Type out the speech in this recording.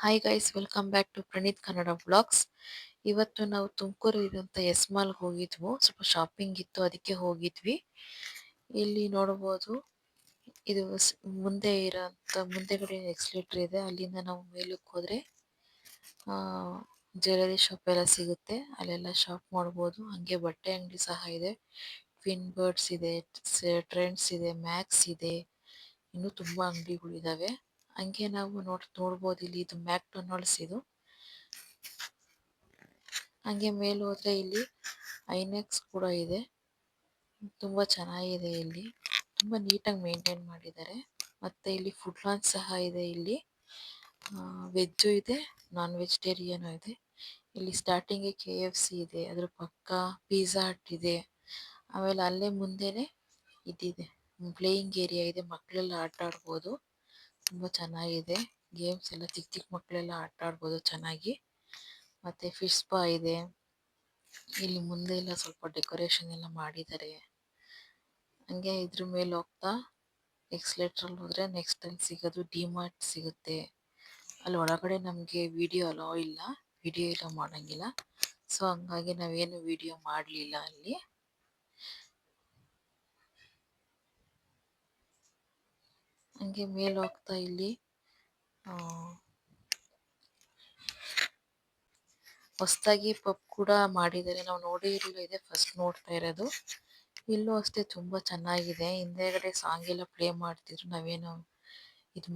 Hi guys, welcome back to Praneeth Kannada vlogs. ಇವತ್ತು ನಾವು ತುಮಕೂರು ಇರುವಂತ ಎಸ್ ಮಾಲ್ ಹೋಗಿದ್ವು. ಸ್ವಲ್ಪ ಶಾಪಿಂಗ್ ಇತ್ತು, ಅದಕ್ಕೆ ಹೋಗಿದ್ವಿ. ಇಲ್ಲಿ ನೋಡಬಹುದು, ಇದು ಮುಂದೆ ಇರೋಂತ ಮುಂದೆಗಡೆ ಎಕ್ಸ್ಲೇಟರ್ ಇದೆ. ಅಲ್ಲಿಂದ ನಾವು ಮೇಲಕ್ಕೆ ಹೋದ್ರೆ ಆ ಜ್ಯುವೆಲರಿ ಶಾಪ್ ಎಲ್ಲ ಸಿಗುತ್ತೆ. ಅಲ್ಲೆಲ್ಲ ಶಾಪ್ ಮಾಡಬಹುದು. ಹಂಗೆ ಬಟ್ಟೆ ಅಂಗಡಿ ಸಹ ಇದೆ. ಟ್ವಿನ್ ಬರ್ಡ್ಸ್ ಇದೆ, ಟ್ರೆಂಡ್ಸ್ ಇದೆ, ಮ್ಯಾಕ್ಸ್ ಇದೆ, ಇನ್ನು ತುಂಬಾ ಅಂಗಡಿಗಳು ಇದಾವೆ. ಹಂಗೆ ನಾವು ನೋಡ್ಬೋದು, ಇಲ್ಲಿ ಇದು ಮ್ಯಾಕ್ಡೊನಾಲ್ಡ್ಸ್ ಇದು. ಹಂಗೆ ಮೇಲೆ ಹೋದ್ರೆ ಇಲ್ಲಿ ಐನೆಕ್ಸ್ ಕೂಡ ಇದೆ. ತುಂಬಾ ಚೆನ್ನಾಗಿದೆ. ಇಲ್ಲಿ ತುಂಬಾ ನೀಟಾಗಿ ಮೇಂಟೈನ್ ಮಾಡಿದ್ದಾರೆ. ಮತ್ತೆ ಇಲ್ಲಿ ಫುಡ್ ಲಾಂಚ್ ಸಹ ಇದೆ. ಇಲ್ಲಿ ವೆಜ್ಜು ಇದೆ, ನಾನ್ ವೆಜಿಟೇರಿಯನ್ ಇದೆ. ಇಲ್ಲಿ ಸ್ಟಾರ್ಟಿಂಗ್ KFC ಇದೆ, ಅದ್ರ ಪಕ್ಕ ಪಿಜ್ಜಾ ಹಟ್ ಇದೆ. ಆಮೇಲೆ ಅಲ್ಲೇ ಮುಂದೆನೆ ಇದಿದೆ, ಪ್ಲೇಯಿಂಗ್ ಏರಿಯಾ ಇದೆ, ಮಕ್ಕಳೆಲ್ಲ ಆಟ ಆಡ್ಬೋದು. ತುಂಬಾ ಚೆನ್ನಾಗಿದೆ. ಗೇಮ್ಸ್ ಎಲ್ಲ ಚಿಕ್ಕ ಚಿಕ್ಕ ಮಕ್ಕಳೆಲ್ಲ ಆಟ ಆಡ್ಬೋದು ಚೆನ್ನಾಗಿ. ಮತ್ತೆ ಫಿಶ್ ಸ್ಪಾ ಇದೆ. ಇಲ್ಲಿ ಮುಂದೆ ಎಲ್ಲ ಸ್ವಲ್ಪ ಡೆಕೋರೇಷನ್ ಎಲ್ಲ ಮಾಡಿದ್ದಾರೆ. ಹಂಗೆ ಇದ್ರ ಮೇಲೆ ಹೋಗ್ತಾ ಎಕ್ಸ್ಲೇಟರ್ ಅಲ್ಲಿ ಹೋದ್ರೆ ನೆಕ್ಸ್ಟ್ ಅಲ್ಲಿ ಸಿಗೋದು ಡಿಮಾರ್ಟ್ ಸಿಗುತ್ತೆ. ಅಲ್ಲಿ ಒಳಗಡೆ ನಮ್ಗೆ ವಿಡಿಯೋ ಅಲೋ ಇಲ್ಲ, ವಿಡಿಯೋ ಎಲ್ಲ ಮಾಡಂಗಿಲ್ಲ. ಸೊ ಹಂಗಾಗಿ ನಾವೇನು ವಿಡಿಯೋ ಮಾಡಲಿಲ್ಲ ಅಲ್ಲಿ. ಹಂಗೆ ಮೇಲೆ ಹೋಗ್ತಾ ಇಲ್ಲಿ ಹೊಸದಾಗಿ ಪಬ್ ಕೂಡ ಮಾಡಿದ್ದಾರೆ. ನಾವು ನೋಡೇ ಇರಲಿಲ್ಲ, ಇದೆ ಫಸ್ಟ್ ನೋಡ್ತಾ ಇರೋದು. ಇಲ್ಲೂ ಅಷ್ಟೇ ತುಂಬಾ ಚೆನ್ನಾಗಿದೆ. ಹಿಂದೆಗಡೆ ಸಾಂಗ್ ಎಲ್ಲ ಪ್ಲೇ ಮಾಡ್ತಿದ್ರು, ನಾವೇನು ಇದು